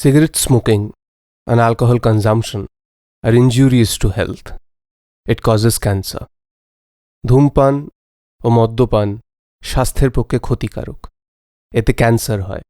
Cigarette smoking and alcohol consumption are injurious to health. It causes cancer. ধূমপান ও মদ্যপান স্বাস্থ্যের পক্ষে ক্ষতিকারক। এতে ক্যান্সার হয়।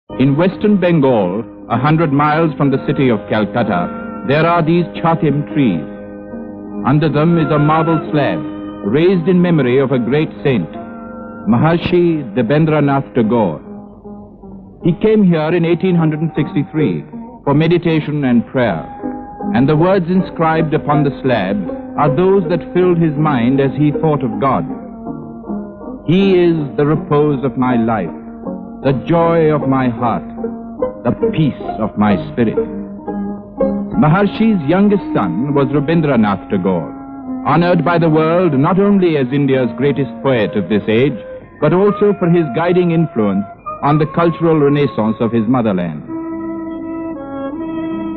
In western Bengal, 100 miles from the city of Calcutta, there are these chatim trees. Under them is a marble slab raised in memory of a great saint, Maharshi Debendranath Tagore. He came here in 1863 for meditation and prayer, and the words inscribed upon the slab are those that filled his mind as he thought of God. He is the repose of my life, the joy of my heart, the peace of my spirit. Maharshi's youngest son was Rabindranath Tagore, honored by the world not only as India's greatest poet of this age, but also for his guiding influence on the cultural renaissance of his motherland.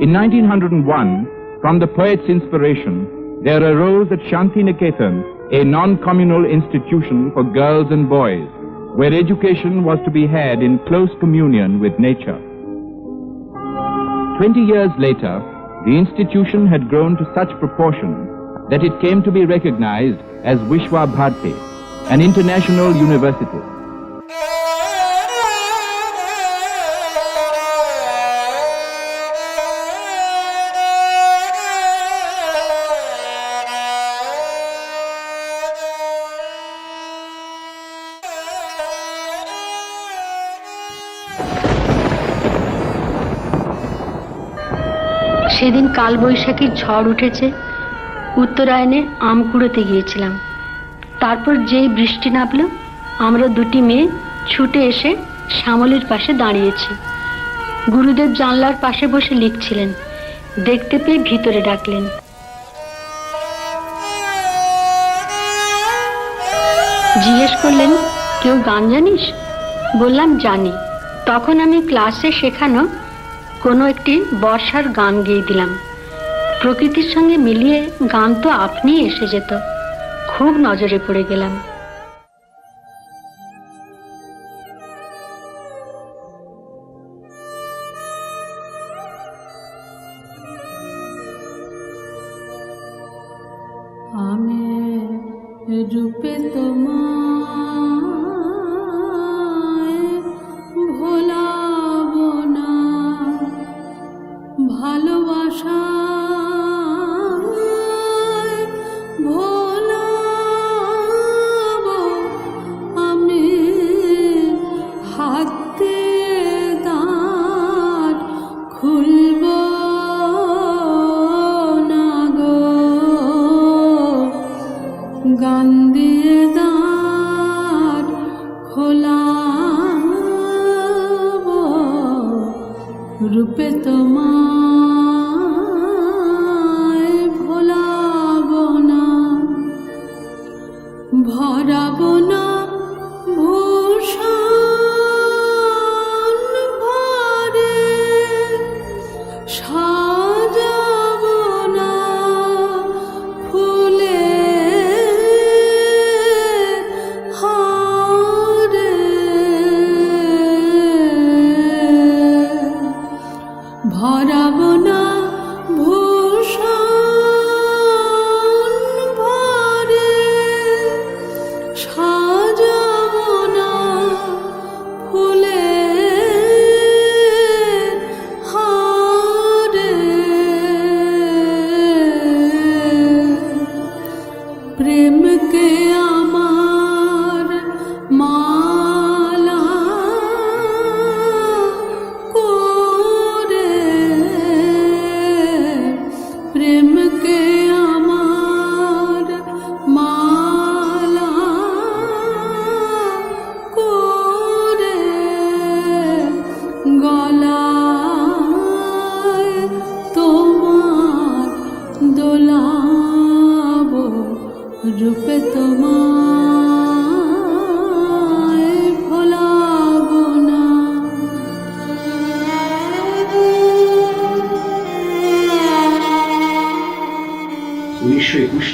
In 1901, from the poet's inspiration, there arose at Shantiniketan a non-communal institution for girls and boys, where education was to be had in close communion with nature. 20 years later, the institution had grown to such proportions that it came to be recognized as Vishwa Bharati, an international university. সেদিন কালবৈশাখীর ঝড় উঠেছে। উত্তরায়ণে আম কুড়োতে গিয়েছিলাম। তারপর যেই বৃষ্টি নামল, আমরা দুটি মেয়ে ছুটে এসে শ্যামলীর পাশে দাঁড়িয়েছি। গুরুদেব জানলার পাশে বসে লিখছিলেন। দেখতে পেয়ে ভিতরে ডাকলেন। জিজ্ঞেস করলেন, কেউ গান জানিস? বললাম জানি। তখন আমি ক্লাসে শেখানো কোনো একটি বর্ষার গান গেয়ে দিলাম। প্রকৃতির সঙ্গে মিলিয়ে গান তো আপনিই এসে যেত। খুব নজরে পড়ে গেলাম। আমি রূপে তোমায় ভোলাবো না, ভালোবাসা ভোলাবো আমি, হাতে দাঁত খুলব না গো, গান দিয়ে দাঁত খোলাবো, রূপে তোমায় ভোলাবো না, ভরাবো না ভূষণ ভরে, সাজাবো না ফুলে হারে, ভরাবো না ভূষণ ভরে,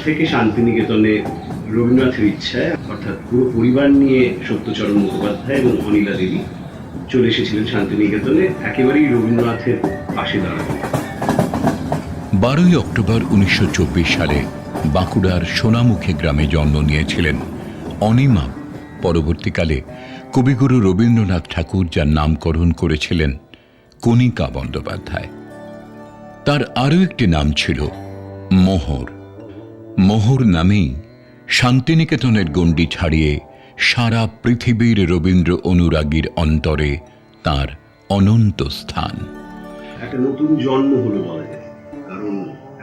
থেকে শান্তিনিকেতনে রবীন্দ্রনাথের ইচ্ছায়, অর্থাৎ পুরো পরিবার নিয়ে সত্যচরণ মুখোপাধ্যায় এবং অনিলা দেবী চলে এসেছিলেন শান্তিনিকেতনে একেবারেই রবীন্দ্রনাথের পাশে দাঁড়াতে। 12 অক্টোবর 1924 সালে বাঁকুড়ার সোনামুখী গ্রামে জন্ম নিয়েছিলেন অনিমা। পরবর্তীকালে কবিগুরু রবীন্দ্রনাথ ঠাকুর যার নামকরণ করেছিলেন কণিকা বন্দ্যোপাধ্যায়। তার আরও একটি নাম ছিল মোহর। মোহর নামেই শান্তিনিকেতনের গণ্ডি ছাড়িয়ে সারা পৃথিবীর রবীন্দ্র অনুরাগীর অন্তরে তার অনন্ত স্থান। একটা নতুন জন্ম হলো বলা যায়, কারণ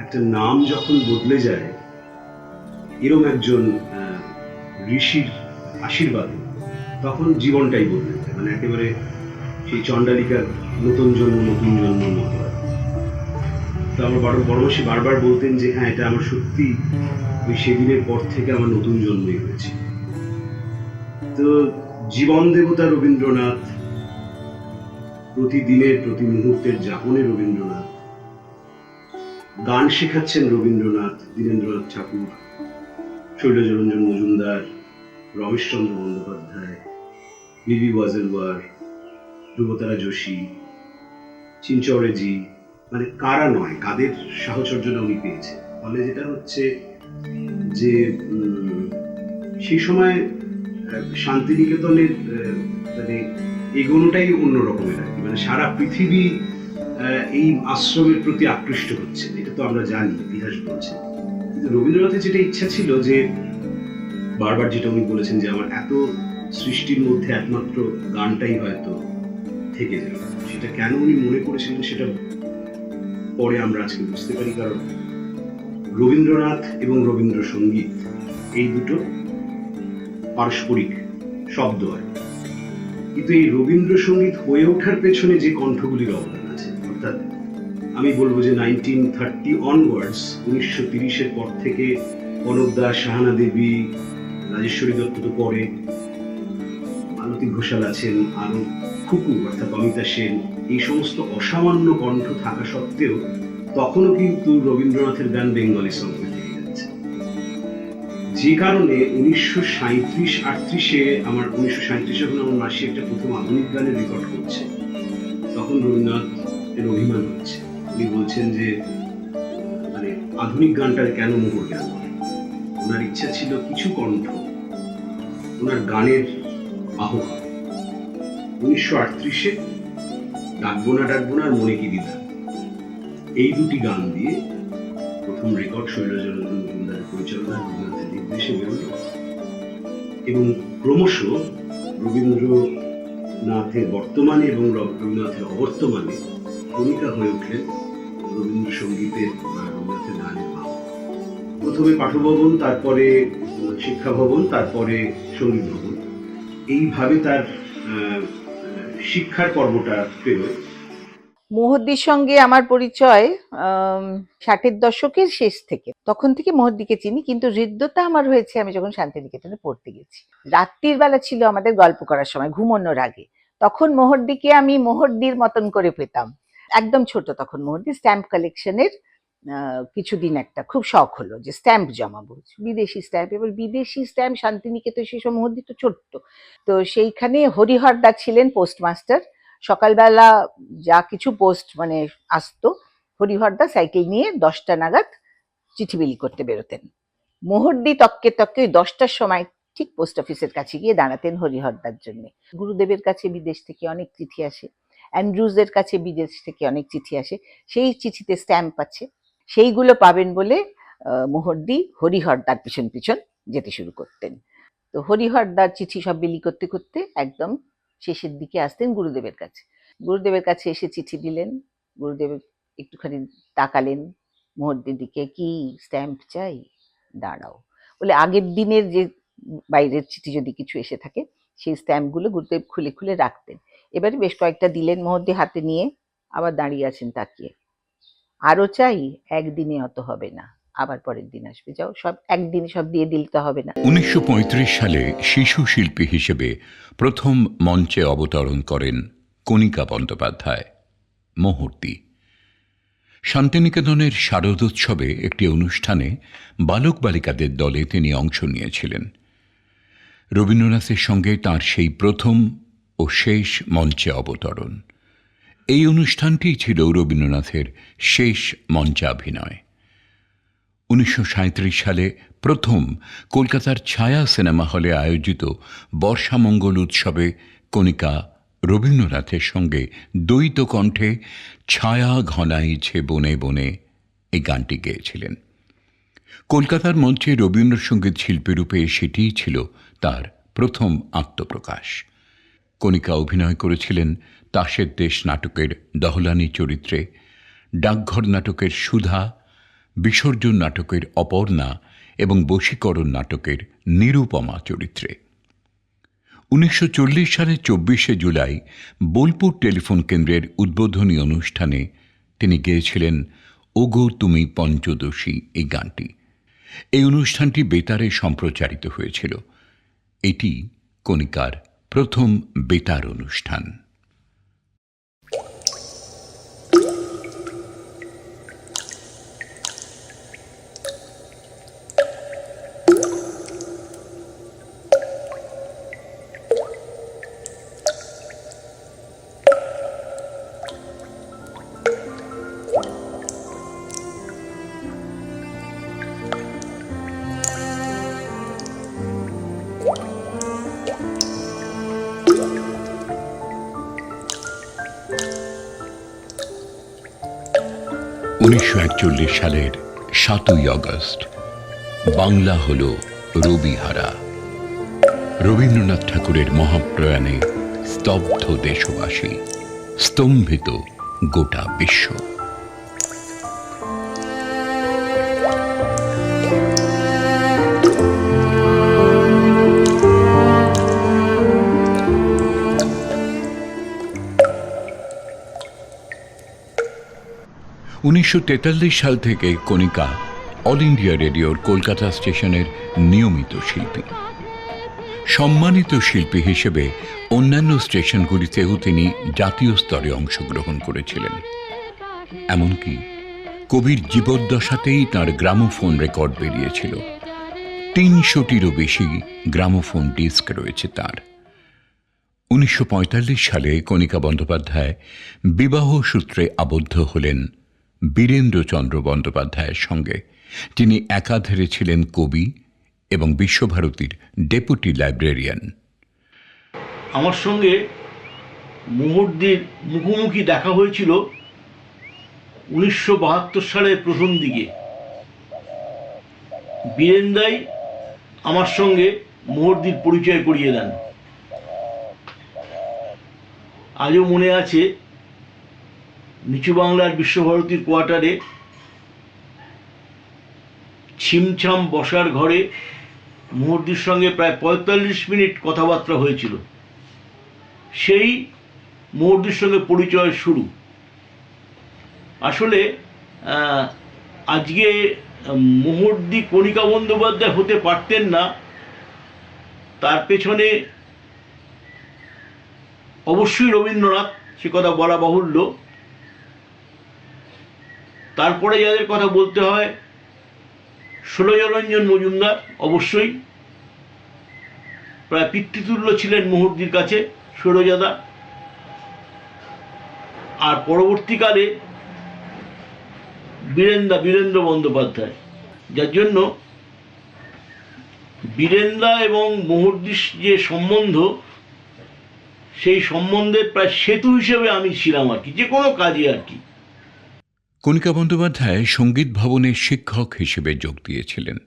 একটা নাম যখন বদলে যায় এরম একজন ঋষির আশীর্বাদে, তখন জীবনটাই বদলে যায়। মানে একেবারে সেই চণ্ডালিকার নতুন জন্ম মতো হয়। তো আমার বড়মাসি বারবার বলতেন যে হ্যাঁ, এটা আমার সত্যি ওই সেদিনের পর থেকে আমার নতুন জন্মই হয়েছে। তো জীবন দেবতা রবীন্দ্রনাথ, প্রতিদিনের প্রতি মুহূর্তের যাপনে রবীন্দ্রনাথ, গান শেখাচ্ছেন রবীন্দ্রনাথ, দীনেন্দ্রনাথ ঠাকুর, শৈলজরঞ্জন মজুমদার, রমেশচন্দ্র বন্দ্যোপাধ্যায়, বিবি ওয়াজেলওয়ার, ধ্রুবতারা যোশী, চিনচৌড়েজি, মানে কারা নয়, কাদের সাহচর্যটা উনি পেয়েছে। ফলে যেটা হচ্ছে যে সেই সময় শান্তিনিকেতনের মানে এগোনোটাই অন্য রকমের আর কি। মানে সারা পৃথিবী এই আশ্রমের প্রতি আকৃষ্ট হচ্ছে, এটা তো আমরা জানি, ইতিহাস বলছে। কিন্তু রবীন্দ্রনাথের যেটা ইচ্ছা ছিল, যে বারবার যেটা উনি বলেছেন যে আমার এত সৃষ্টির মধ্যে একমাত্র গানটাই হয়তো থেকে যাবে, সেটা কেন উনি মনে করেছিলেন সেটা পরে আমরা আজকে বুঝতে পারি। কারণ রবীন্দ্রনাথ এবং রবীন্দ্রসঙ্গীত এই দুটো পারস্পরিক শব্দ হয়, কিন্তু এই রবীন্দ্রসঙ্গীত হয়ে ওঠার পেছনে যে কণ্ঠগুলির অবদান আছে, অর্থাৎ আমি বলবো যে 1930 অনওয়ার্ডস, 1930-এর পর থেকে কনক দাস, সাহানা দেবী, রাজেশ্বরী দত্ত তো পরে, মালতী ঘোষাল আছেন, আরো খুকু অর্থাৎ অমিতা সেন, এই সমস্ত অসামান্য কণ্ঠ থাকা সত্ত্বেও তখনও কিন্তু রবীন্দ্রনাথের গান বেঙ্গলি সং থেকে যাচ্ছে। যে কারণে 1937-38-এ আমার 1937 যখন আমার মাসি একটা প্রথম আধুনিক গানের রেকর্ড করছে, তখন রবীন্দ্রনাথের অভিমান হচ্ছে। উনি বলছেন যে মানে আধুনিক গানটার কেন মোহর গান। ওনার ইচ্ছা ছিল কিছু কণ্ঠ ওনার গানের বাহক হবে। 1938-এ ডাকবো না আর মনে কি দিদা, এই দুটি গান দিয়ে প্রথম রেকর্ড শৈলজরঞ্জন মজুমদারের পরিচালনায় রবীন্দ্রনাথের নির্দেশে বেরোল, এবং ক্রমশ রবীন্দ্রনাথের বর্তমানে এবং রবীন্দ্রনাথের অবর্তমানে কণিকা হয়ে উঠলেন রবীন্দ্রসঙ্গীতের বা রবীন্দ্রনাথের গানের বাহক। প্রথমে পাঠভবন, তারপরে শিক্ষা ভবন, তারপরে সঙ্গীত ভবন, এইভাবে তার শিক্ষার পর্বটা পেরোয়। মোহদ্দির সঙ্গে আমার পরিচয় 60-এর দশকের শেষ থেকে, তখন থেকে মোহদ্দিকে চিনি, কিন্তু হৃদ্যতা আমার হয়েছে আমি যখন শান্তিনিকেতনে পড়তে গেছি। রাত্রির বেলা ছিল আমাদের গল্প করার সময়, ঘুমানোর আগে, তখন মোহদ্দিকে আমি মোহদ্দির মতন করে পেতাম। একদম ছোট তখন মোহদ্দি, স্ট্যাম্প কালেকশনের কিছুদিন একটা খুব শখ হলো যে স্ট্যাম্প জমাবো, বিদেশি স্ট্যাম্প। এবার বিদেশি স্ট্যাম্প শান্তিনিকেতন সেই সব, মোহদ্দি তো ছোট্ট, তো সেইখানে হরিহরদা ছিলেন পোস্টমাস্টার। সকালবেলা যা কিছু পোস্ট মানে আসতো, হরিহরদা সাইকেল নিয়ে 10টা নাগাদ চিঠি বিলি করতে বেরোতেন। মোহদ্দি তককে 10টার সময় ঠিক পোস্ট অফিসের কাছে গিয়ে দাঁড়াতেন হরিহরদার জন্য। গুরুদেবের কাছে বিদেশ থেকে অনেক চিঠি আসে, অ্যান্ড্রুজের কাছে বিদেশ থেকে অনেক চিঠি আসে, সেই চিঠিতে স্ট্যাম্প আছে, সেইগুলো পাবেন বলে মোহদ্দি হরিহরদার পিছন পিছন যেতে শুরু করতেন। তো হরিহরদার চিঠি সব বিলি করতে করতে একদম শেষের দিকে আসতেন গুরুদেবের কাছে। গুরুদেবের কাছে এসে চিঠি দিলেন, গুরুদেব একটুখানি তাকালেন মোহদ্দির দিকে, কি স্ট্যাম্প চাই, দাঁড়াও, বলে আগের দিনের যে বাইরের চিঠি যদি কিছু এসে থাকে সেই স্ট্যাম্পগুলো গুরুদেব খুলে খুলে রাখতেন। এবারে বেশ কয়েকটা দিলেন, মোহদ্দি হাতে নিয়ে আবার দাঁড়িয়ে আছেন তাকিয়ে। আরো চাই, একদিনে অত হবে না, আবার পরের দিন আসবে, যাও, সব একদিনে সব দিয়ে দিলে তো হবে না। 1935 সালে শিশু শিল্পী হিসেবে প্রথম মঞ্চে অবতরণ করেন কণিকা বন্দ্যোপাধ্যায়, মোহর্দি। শান্তিনিকেতনের শারদোৎসবে একটি অনুষ্ঠানে বালক বালিকাদের দলে তিনি অংশ নিয়েছিলেন। রবীন্দ্রনাথের সঙ্গে তাঁর সেই প্রথম ও শেষ মঞ্চে অবতরণ। এই অনুষ্ঠানটিই ছিল রবীন্দ্রনাথের শেষ মঞ্চাভিনয়। 1937 সালে প্রথম কলকাতার ছায়া সিনেমা হলে আয়োজিত বর্ষামঙ্গল উৎসবে কণিকা রবীন্দ্রনাথের সঙ্গে দ্বৈত কণ্ঠে ছায়া ঘনাইছে বনে বনে এই গানটি গেয়েছিলেন। কলকাতার মঞ্চে রবীন্দ্রসঙ্গীত শিল্পীরূপে সেটিই ছিল তার প্রথম আত্মপ্রকাশ। কণিকা অভিনয় করেছিলেন তাসের দেশ নাটকের দহলানি চরিত্রে, ডাকঘর নাটকের সুধা, বিসর্জন নাটকের অপর্ণা এবং বশীকরণ নাটকের নিরুপমা চরিত্রে। 1940 সালের 24শে জুলাই বোলপুর টেলিফোন কেন্দ্রের উদ্বোধনী অনুষ্ঠানে তিনি গেয়েছিলেন ওগো তুমি পঞ্চদশী এই গানটি। এই অনুষ্ঠানটি বেতারে সম্প্রচারিত হয়েছিল। এটি কণিকার প্রথম বেতার অনুষ্ঠান। সালের 7ই আগস্ট বাংলা হল রবিহারা। রবীন্দ্রনাথ ঠাকুরের মহাপ্রয়াণে স্তব্ধ দেশবাসী, স্তম্ভিত গোটা বিশ্ব। 1943 সাল থেকে কণিকা অল ইন্ডিয়া রেডিওর কলকাতা স্টেশনের নিয়মিত শিল্পী। সম্মানিত শিল্পী হিসেবে অন্যান্য স্টেশনগুলিতেও তিনি জাতীয় স্তরে অংশগ্রহণ করেছিলেন। এমনকি কবির জীবদ্দশাতেই তাঁর গ্রামোফোন রেকর্ড বেরিয়েছিল। 300টিরও বেশি গ্রামোফোন ডিস্ক রয়েছে তাঁর। 1945 সালে কণিকা বন্দ্যোপাধ্যায় বিবাহ সূত্রে আবদ্ধ হলেন বীরেন্দ্রচন্দ্র বন্দ্যোপাধ্যায়ের সঙ্গে। তিনি একাধারে ছিলেন কবি এবং বিশ্বভারতীর ডেপুটি লাইব্রেরিয়ান। আমার সঙ্গে মুহুর্দির মুখোমুখি দেখা হয়েছিল 1972 সালের প্রথম দিকে। বীরেন্দাই আমার সঙ্গে মুহুর্দির পরিচয় করিয়ে দেন। আজও মনে আছে, নিচু বাংলার বিশ্বভারতীর কোয়ার্টারে ছিমছাম বসার ঘরে মুহুর্দির সঙ্গে প্রায় 45 মিনিট কথাবার্তা হয়েছিল। সেই মুহুর্দির সঙ্গে পরিচয় শুরু। আসলে আজকে মুহুর্দি কণিকা বন্দ্যোপাধ্যায় হতে পারতেন না, তার পেছনে অবশ্যই রবীন্দ্রনাথ, সে কথা বলা বাহুল্য। তারপরে যাদের কথা বলতে হয়, ষোলজরঞ্জন মজুমদার অবশ্যই, প্রায় পিতৃতুল্য ছিলেন মুহুর্দির কাছে সৌরজাদা। আর পরবর্তীকালে বীরেন্দ্র বন্দ্যোপাধ্যায়, যার জন্য বীরেন্দা এবং মুহুর্দির যে সম্বন্ধ, সেই সম্বন্ধের প্রায় সেতু হিসেবে আমি ছিলাম আর কি, যে কোনো কাজে আর কি। কণিকা বন্দ্যোপাধ্যায় সঙ্গীত ভবনের শিক্ষক হিসেবে যোগ দিয়েছিলেন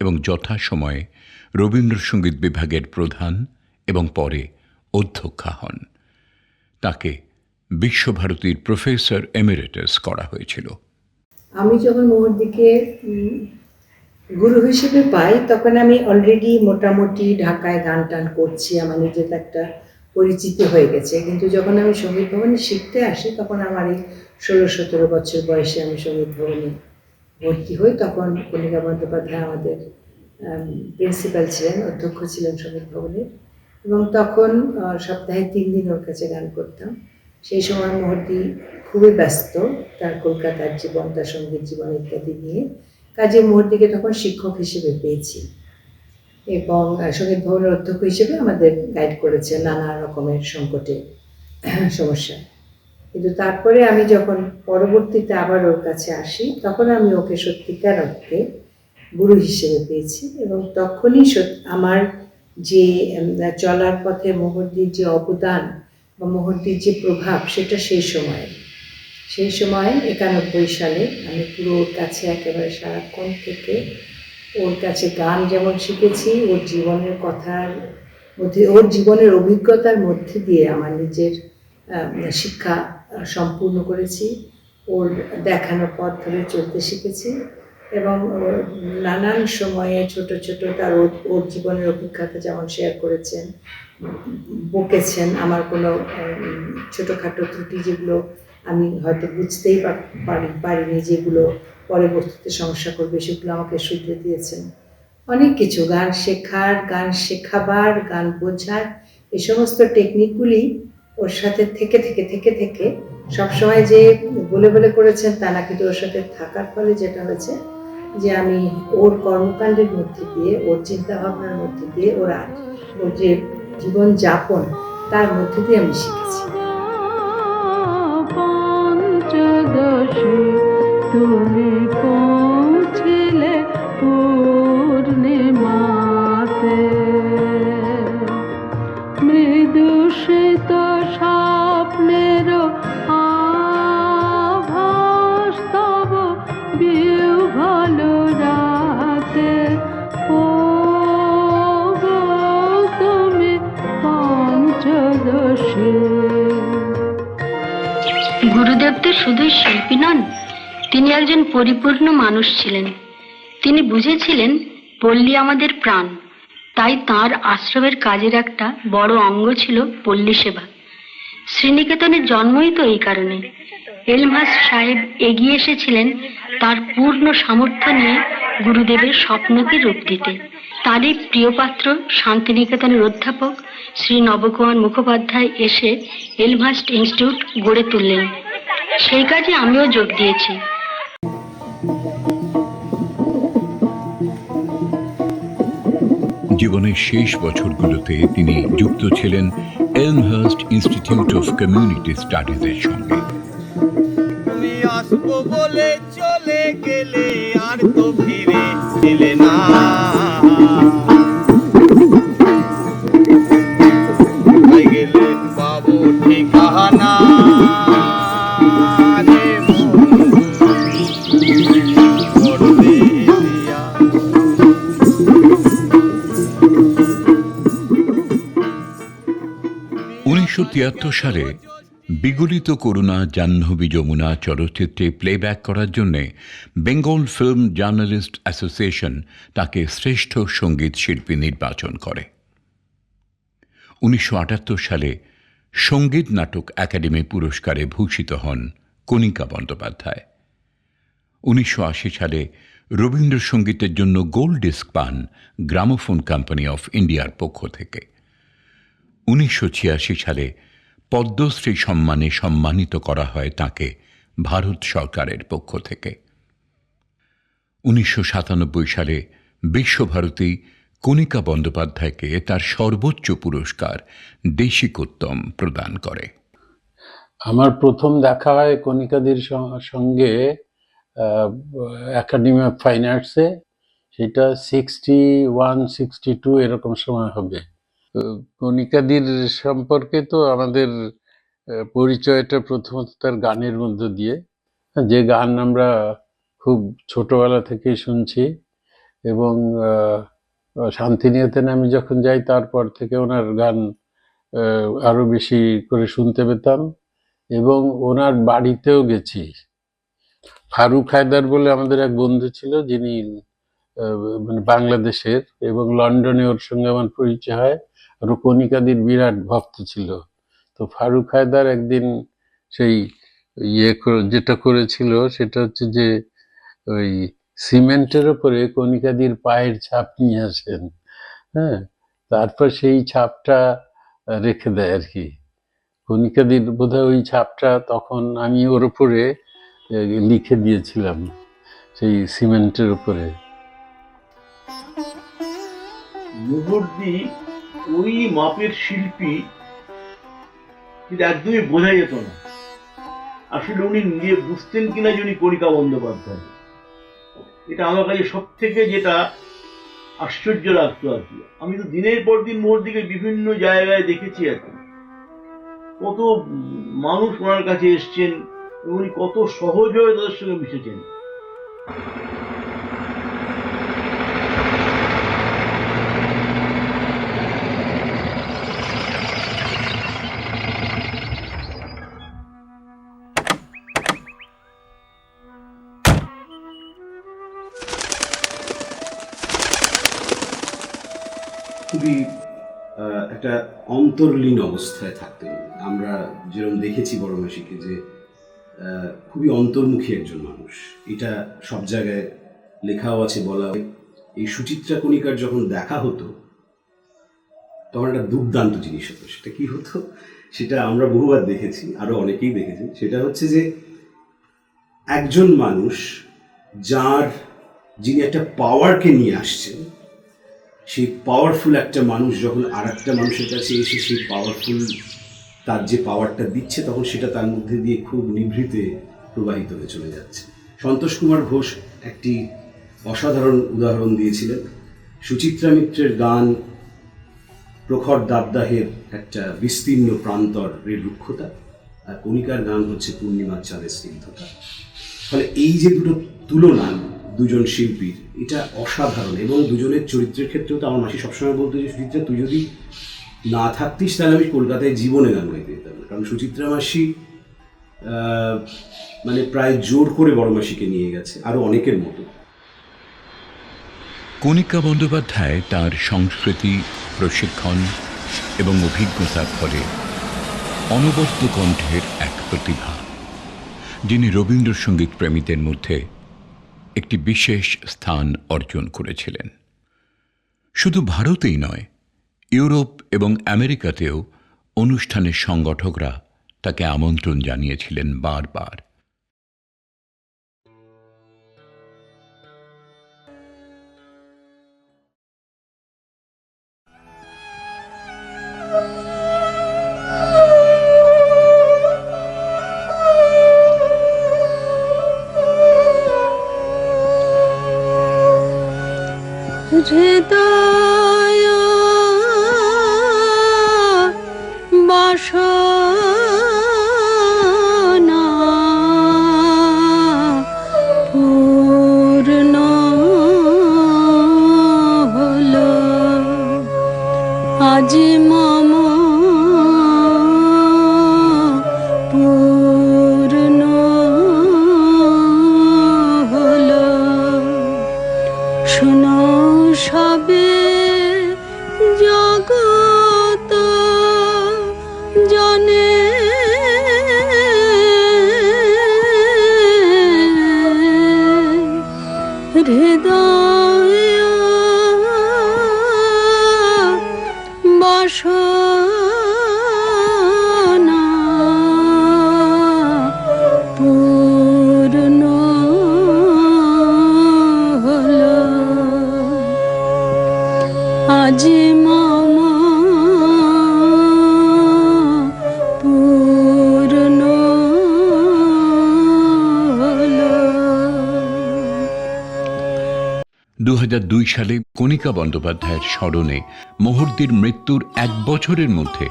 এবং যথাসময়ে রবীন্দ্রসঙ্গীত বিভাগের প্রধান এবং পরে অধ্যক্ষা হন। তাকে বিশ্বভারতীর প্রফেসর এমিরেটাস করা হয়েছিল। আমি যখন মুহুর্দিকে গুরু হিসেবে পাই, তখন আমি অলরেডি মোটামুটি ঢাকায় গান টান করছি, আমার নিজের একটা পরিচিতি হয়ে গেছে। কিন্তু যখন আমি সঙ্গীত ভবনে শিখতে আসি, তখন আমার এই 16-17 বছর বয়সে আমি সঙ্গীত ভবনে ভর্তি হই। তখন কণিকা বন্দ্যোপাধ্যায় আমাদের প্রিন্সিপাল ছিলেন, অধ্যক্ষ ছিলেন সঙ্গীত ভবনের। এবং তখন সপ্তাহে 3 দিন ওর কাছে গান করতাম। সেই সময় মোহর্দি খুবই ব্যস্ত তার কলকাতার জীবন, তার সঙ্গীত জীবন ইত্যাদি নিয়ে। কাজে মোহর্দিকে তখন শিক্ষক হিসেবে পেয়েছি এবং সঙ্গীত ভবনের অধ্যক্ষ হিসেবে আমাদের গাইড করেছে নানা রকমের সংকটে সমস্যা। কিন্তু তারপরে আমি যখন পরবর্তীতে আবার ওর কাছে আসি, তখন আমি ওকে সত্যিকার অর্থে গুরু হিসেবে পেয়েছি এবং তখনই আমার যে চলার পথে মোহর্দির যে অবদান বা মোহর্দির যে প্রভাব, সেটা সেই সময় 91 সালে আমি পুরো ওর কাছে একেবারে সারাক্ষণ থেকে ওর কাছে গান যেমন শিখেছি, ওর জীবনের কথার মধ্যে, ওর জীবনের অভিজ্ঞতার মধ্যে দিয়ে আমার নিজের শিক্ষা সম্পূর্ণ করেছি। ওর দেখানো পথ ধরে চলতে শিখেছি এবং নানান সময়ে ছোট ছোট তার ওর জীবনের অভিজ্ঞতা যেমন শেয়ার করেছেন, বকেছেন আমার কোনো ছোটোখাটো ত্রুটি যেগুলো আমি হয়তো বুঝতেই পারিনি, যেগুলো পরবর্তীতে সমস্যা করবে, সেগুলো আমাকে শুধরে দিয়েছেন। অনেক কিছু গান শেখার, গান শেখাবার, গান বোঝার, এই সমস্ত টেকনিকগুলি ওর সাথে থেকে সবসময় যে বলে বলে করেছেন তা না, কিন্তু ওর সাথে থাকার ফলে যেটা হয়েছে যে আমি ওর কর্মকাণ্ডের মধ্যে দিয়ে, ওর চিন্তাভাবনার মধ্যে দিয়ে, ওর যে জীবন যাপন তার মধ্যে দিয়ে আমি শিখেছি। পঞ্চদশী তুমি পৌঁছিলে পূর্ণিমাতে, মৃদু শীত স্বপ্নের আভাস তব বিহ্বল রাতে, ও গো তুমি পঞ্চদশী। গুরুদেব তো শুধুই শিল্পী নন, তিনি একজন পরিপূর্ণ মানুষ ছিলেন। তিনি বুঝেছিলেন পল্লী আমাদের প্রাণ, তাই তার আশ্রমের কাজের একটা বড় অঙ্গ ছিল পল্লী সেবা। শ্রীনিকেতনের জন্মই তো এই কারণে। এলমহাস্ট সাহেব এগিয়ে এসেছিলেন তার পূর্ণ সামর্থ্য নিয়ে গুরুদেবের স্বপ্নকে রূপ দিতে। তারই প্রিয়পাত্র শান্তিনিকেতনের অধ্যাপক শ্রী নবকুমার মুখোপাধ্যায় এসে এলমহাস্ট ইনস্টিটিউট গড়ে তুললেন। সেই কাজে আমিও যোগ দিয়েছি। জীবনের শেষ বছরগুলোতে তিনি যুক্ত ছিলেন এলমহার্স্ট ইনস্টিটিউট অফ কমিউনিটি স্টাডিজের সঙ্গে। তুমি আসবো বলে চলে গেলে আর তো ফিরে এলে না, গেলে পাবো ঠিকানা। 1973 সালে বিগলিত করুণা জাহ্নবী যমুনা চলচ্চিত্রে প্লেব্যাক করার জন্য বেঙ্গল ফিল্ম জার্নালিস্ট অ্যাসোসিয়েশন তাকে শ্রেষ্ঠ সঙ্গীত শিল্পী নির্বাচন করে। 1978 সালে সঙ্গীত নাটক একাডেমি পুরস্কারে ভূষিত হন কণিকা বন্দ্যোপাধ্যায়। 1980 সালে রবীন্দ্রসঙ্গীতের জন্য গোল্ড ডিস্ক পান গ্রামোফোন কোম্পানি অফ ইন্ডিয়ার পক্ষ থেকে। 1986 সালে পদ্মশ্রী সম্মানে সম্মানিত করা হয় তাকে ভারত সরকারের পক্ষ থেকে। 1997 সালে বিশ্বভারতী কণিকা বন্দ্যোপাধ্যায়কে তার সর্বোচ্চ পুরস্কার দেশিকোত্তম প্রদান করে। আমার প্রথম দেখা হয় কণিকাদির সঙ্গে একাডেমি অফ ফাইন আর্টসে, সেটা 61-62 এরকম সময় হবে। কণিকাদির সম্পর্কে তো আমাদের পরিচয়টা প্রথমত তার গানের মধ্য দিয়ে, যে গান আমরা খুব ছোটবেলা থেকেই শুনছি এবং শান্তিনিকেতনে আমি যখন যাই তারপর থেকে ওনার গান আরো বেশি করে শুনতে পেতাম এবং ওনার বাড়িতেও গেছি। ফারুক হায়দার বলে আমাদের এক বন্ধু ছিল, যিনি মানে বাংলাদেশের, এবং লন্ডনে ওর সঙ্গে আমার পরিচয় হয়। আর কণিকাদির বিরাট ভক্ত ছিল। তো ফারুক হায়দার একদিন সেই যেটা করেছিল সেটা হচ্ছে যে ওই সিমেন্টের উপরে কণিকাদির পায়ের ছাপ নিয়ে আসেন, হ্যাঁ, তারপর সেই ছাপটা রেখে দেয় আর কি। কণিকাদির বোধহয় ওই ছাপটা তখন আমি ওর উপরে লিখে দিয়েছিলাম, সেই সিমেন্টের উপরে। মুহুর্দি ওই মাপের শিল্পী, কিন্তু একদমই বোঝা যেত না আসলে উনি নিজে বুঝতেন কিনা যে উনি কণিকা বন্দ্যোপাধ্যায়। এটা আমার কাছে সব থেকে যেটা আশ্চর্য লাগতো আর কি। আমি তো দিনের পর দিন মুহুর্দিকে বিভিন্ন জায়গায় দেখেছি আর কি, কত মানুষ ওনার কাছে এসছেন, উনি কত সহজভাবে তাদের সঙ্গে মিশেছেন। খুবই একটা অন্তর্লীন অবস্থায় থাকতেন। আমরা যেরকম দেখেছি বড় মাসিকে, যে খুবই অন্তর্মুখী একজন মানুষ। এটা সব জায়গায় লেখাও আছে, বলা হয়। এই সুচিত্রা কণিকার যখন দেখা হতো তখন একটা দুর্দান্ত জিনিস হতো। সেটা কি হতো, সেটা আমরা বহুবার দেখেছি, আরো অনেকেই দেখেছেন। সেটা হচ্ছে যে একজন মানুষ যিনি একটা পাওয়ারকে নিয়ে আসছেন, সেই পাওয়ারফুল একটা মানুষ যখন আর একটা মানুষের কাছে এসে সেই পাওয়ারফুল তার যে পাওয়ারটা দিচ্ছে, তখন সেটা তার মধ্যে দিয়ে খুব নিভৃতে প্রবাহিত হয়ে চলে যাচ্ছে। সন্তোষ কুমার ঘোষ একটি অসাধারণ উদাহরণ দিয়েছিলেন। সুচিত্রা মিত্রের গান প্রখর দাবদাহের একটা বিস্তীর্ণ প্রান্তরের রুক্ষতা, আর কণিকার গান হচ্ছে পূর্ণিমার চাঁদের স্নিগ্ধতা। ফলে এই যে দুটো তুলনা দুজন শিল্পীর, এটা অসাধারণ। এবং দুজনের চরিত্রের ক্ষেত্রেও তো আমার মাসি সবসময় বলতো যে সুচিত্রা, তুই যদি না থাকতিস তাহলে আমি কলকাতায় জীবনে গান গাইতে যেতাম না। কারণ সুচিত্রা মাসি মানে প্রায় জোর করে বড় মাসিকে নিয়ে গেছে, আরো অনেকের মতো। কণিকা বন্দ্যোপাধ্যায় তার সংস্কৃতি, প্রশিক্ষণ এবং অভিজ্ঞতার ফলে অনবদ্য কণ্ঠের এক প্রতিভা, যিনি রবীন্দ্রসঙ্গীত প্রেমীদের মধ্যে একটি বিশেষ স্থান অর্জন করেছিলেন। শুধু ভারতেই নয়, ইউরোপ এবং আমেরিকাতেও অনুষ্ঠানের সংগঠকরা তাকে আমন্ত্রণ জানিয়েছিলেন বারবার। হৃদয় বাসনা পূর্ণ হলো, আজ মম পূর্ণ হলো। শোনো সবে জগত জনে, হৃদয় বাসনা পূর্ণ হলো, আজ মম পূর্ণ হলো। 2002 সালে কণিকা বন্দ্যোপাধ্যায়ের স্মরণে মুহুর্দির মৃত্যুর 1 বছরের মধ্যে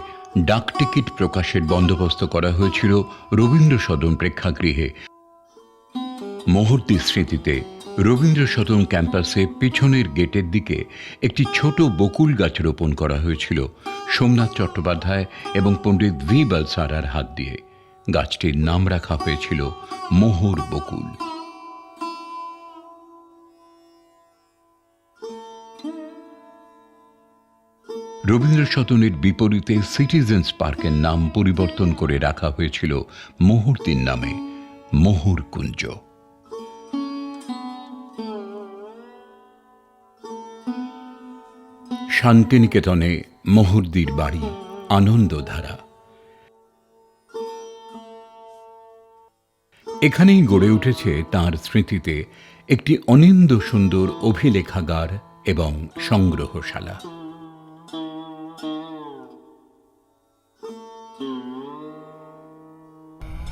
ডাক টিকিট প্রকাশের বন্দোবস্ত করা হয়েছিল রবীন্দ্র সদন প্রেক্ষাগৃহে। মুহুর্দির স্মৃতিতে রবীন্দ্র সদন ক্যাম্পাসে পিছনের গেটের দিকে একটি ছোট বকুল গাছ রোপণ করা হয়েছিল সোমনাথ চট্টোপাধ্যায় এবং পণ্ডিত ভি বালসারার হাত দিয়ে। গাছটির নাম রাখা হয়েছিল মোহর বকুল। রবীন্দ্র সদনের বিপরীতে সিটিজেন্স পার্কের নাম পরিবর্তন করে রাখা হয়েছিল মুহুর্দির নামে, মোহর কুঞ্জ। শান্তিনিকেতনে মুহুর্দির বাড়ি আনন্দধারা। এখানেই গড়ে উঠেছে তাঁর স্মৃতিতে একটি অনিন্দ্য সুন্দর অভিলেখাগার এবং সংগ্রহশালা।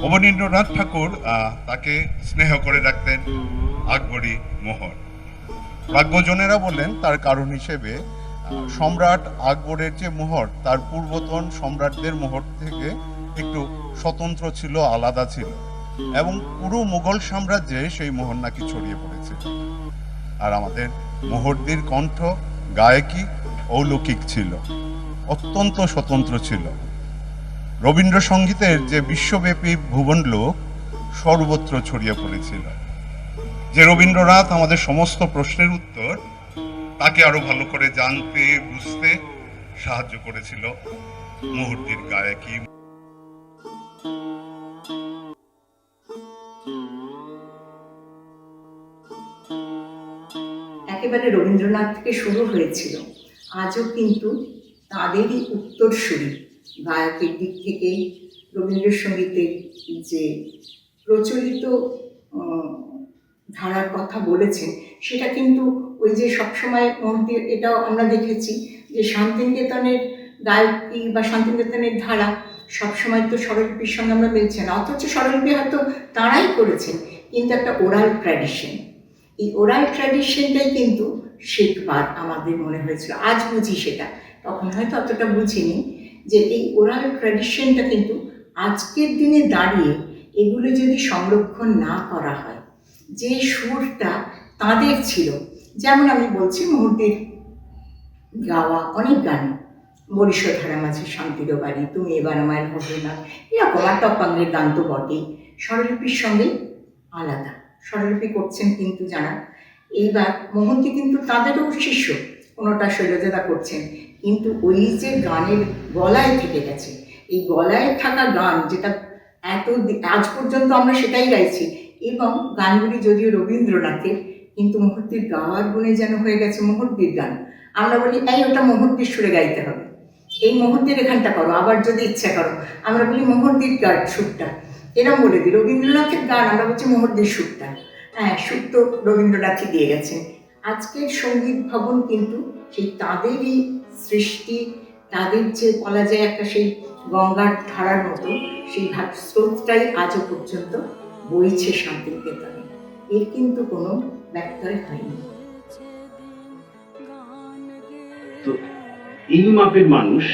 অবনীন্দ্রনাথ ঠাকুর তাকে স্নেহ করে রাখতেন আকবরী মোহর। প্রাজ্ঞজনেরা বললেন তার কারণ হিসেবে সম্রাট আকবরের যে মোহর তার পূর্বতন সম্রাটদের মোহর থেকে একটু স্বতন্ত্র ছিল, আলাদা ছিল, এবং পুরো মুঘল সাম্রাজ্যে সেই মোহর নাকি ছড়িয়ে পড়েছে। আর আমাদের মোহরদির কণ্ঠ, গায়কী অলৌকিক ছিল, অত্যন্ত স্বতন্ত্র ছিল। রবীন্দ্রসঙ্গীতের যে বিশ্বব্যাপী ভুবনলোক সর্বত্র ছড়িয়ে পড়েছিল। যে রবীন্দ্রনাথ আমাদের সমস্ত প্রশ্নের উত্তর তাকে আরো ভালো করে জানতে বুঝতে সাহায্য করেছিল মুহূর্তের গায়কী। একেবারে রবীন্দ্রনাথ থেকে শুরু হয়েছিল, আজও কিন্তু তাদেরই উত্তরসূরি গায়কের দিক থেকে রবীন্দ্রসঙ্গীতের যে প্রচলিত ধারার কথা বলেছেন সেটা কিন্তু ওই যে সবসময় মন্দির, এটাও আমরা দেখেছি যে শান্তিনিকেতনের গায়কী বা শান্তিনিকেতনের ধারা সবসময় তো স্বরলিপির সঙ্গে আমরা মিলছে না, অথচ স্বরলিপি হয়তো তাঁরাই করেছেন, কিন্তু একটা ওরাল ট্র্যাডিশন, এই ওরাল ট্র্যাডিশনটাই কিন্তু শেখবার আমাদের মনে হয়েছিল। আজ বুঝি সেটা, তখন হয়তো অতটা বুঝিনি যে এই ওরাল ট্র্যাডিশনটা কিন্তু আজকের দিনে দাঁড়িয়ে এগুলো যদি সংরক্ষণ না করা হয়, যে সুরটা তাদের ছিল, যেমন আমি বলছি মুহূর্তের গাওয়া অনেক গান, বরিশধারা মাঝে শান্তির বাড়ি, তুমি এবার আমার হবে না, এরকম আর টপাঙ্গের গান তো বটেই, স্বরলিপির সঙ্গে আলাদা স্বরলিপি করছেন কিন্তু যারা, এইবার মোহন্তী কিন্তু তাদেরও শিষ্য, কোনোটা শৈলজাদা করছেন, কিন্তু ওই যে গানের গলায় থেকে গেছে, এই গলায় থাকা গান যেটা আজ পর্যন্ত আমরা সেটাই গাইছি, এবং গানগুলি যদিও রবীন্দ্রনাথের, কিন্তু মুহূর্তের গাওয়ার গুণে যেন হয়ে গেছে মুহূর্তের গান। আমরা বলি এই ওটা মুহূর্তের সুরে গাইতে হবে, এই মুহূর্তের এখানটা করো, আবার যদি ইচ্ছা করো আমরা বলি মুহূর্তের গান সুরটা, এরকম বলে দিই রবীন্দ্রনাথের গান আমরা বলছি মুহূর্তের সুরটা, হ্যাঁ সুর তো রবীন্দ্রনাথই দিয়ে গেছেন। আজকের সঙ্গীত ভবন কিন্তু সেই তাদেরই সৃষ্টি, তাদের যে বলা যায় একটা সেই গঙ্গার ধারার মতো সেই স্রোতটাই আজও পর্যন্ত বইছে শান্তিনিকেতনে, এর কিন্তু কোনো ব্যত্যয় হয়নি। তো এই মাপের মানুষ,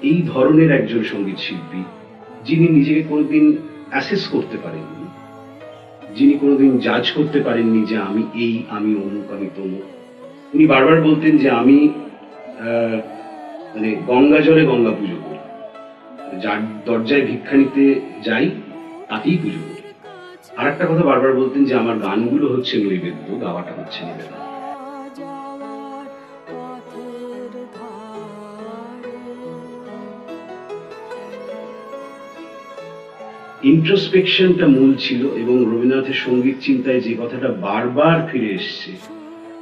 এই ধরনের একজন সঙ্গীত শিল্পী, যিনি নিজেকে কোনোদিন অ্যাসেস করতে পারেননি, যিনি কোনোদিন জাজ করতে পারেননি যে আমি এই, আমি অমুক, আমি তমুক। উনি বারবার বলতেন যে আমি মানে গঙ্গা জলে গঙ্গা পুজো করি, যার দরজায় ভিক্ষা নিতে যাই তাকেই পুজো করি। আর একটা কথা বারবার বলতেন যে আমার গানগুলো হচ্ছে নৈবেদ্য, গাওয়াটা হচ্ছে নিবেদন। ইন্ট্রোস্পেকশনটা মূল ছিল, এবং রবীন্দ্রনাথের সঙ্গীত চিন্তায় যে কথাটা বারবার ফিরে এসছে,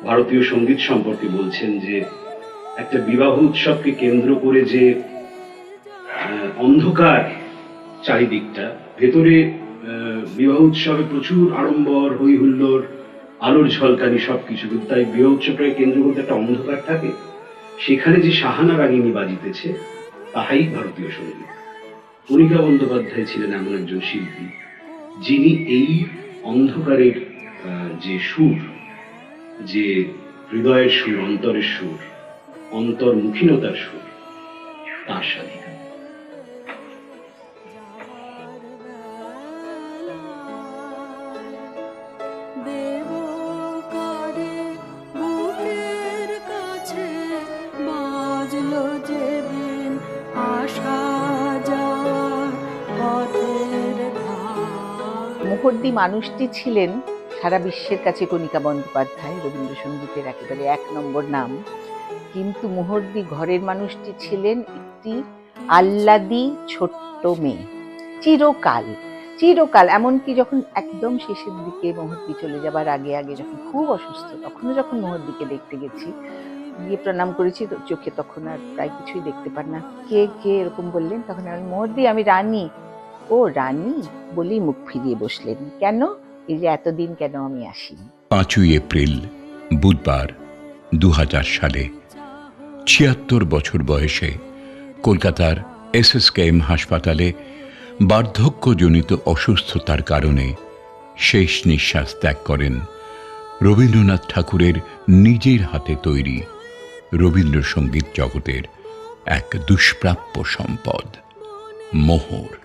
ভারতীয় সঙ্গীত সম্পর্কে বলছেন যে একটা বিবাহ উৎসবকে কেন্দ্র করে যে অন্ধকার চারিদিকটা, ভেতরে বিবাহ উৎসবে প্রচুর আড়ম্বর, হই হুল্লোড়, আলোর ঝলকানি সবকিছু, কিন্তু তাই বিবাহ উৎসবটাকে কেন্দ্র করতে একটা অন্ধকার থাকে, সেখানে যে সাহানা রাগিনী বাজিতেছে তাহাই ভারতীয় সঙ্গীত। কণিকা বন্দ্যোপাধ্যায় ছিলেন এমন একজন শিল্পী যিনি এই অন্ধকারের যে সুর, যে হৃদয়ের সুর, অন্তরের সুর, অন্তর্মুখীনতার সুর, তার সাথে মুহূর্তি মানুষটি ছিলেন সারা বিশ্বের কাছে কণিকা বন্দ্যোপাধ্যায়, রবীন্দ্রসঙ্গীতের একেবারে 1 নম্বর নাম, কিন্তু মুহূর্তি ঘরের মানুষটি ছিলেন একটি আহ্লাদী ছোট্ট মেয়ে, চিরকাল চিরকাল, এমনকি যখন একদম শেষের দিকে মুহূর্তি চলে যাবার আগে আগে যখন খুব অসুস্থ, তখনও যখন মুহূর্তিকে দেখতে গেছি, গিয়ে প্রণাম করেছি, চোখে তখন আর প্রায় কিছুই দেখতে পান না, কে কে এরকম বললেন, তখন আমি মুহূর্তি, আমি রানী, ও রানী বলেই মুখ ফিরিয়ে বসলেন। কেন? এই যে এতদিন কেন আমি আসিনি। 5ই এপ্রিল বুধবার 2000 সালে 76 বছর বয়সে কলকাতার SSKM হাসপাতালে বার্ধক্যজনিত অসুস্থতার কারণে শেষ নিঃশ্বাস ত্যাগ করেন রবীন্দ্রনাথ ঠাকুরের নিজের হাতে তৈরি রবীন্দ্রসঙ্গীত জগতের এক দুষ্প্রাপ্য সম্পদ মোহর।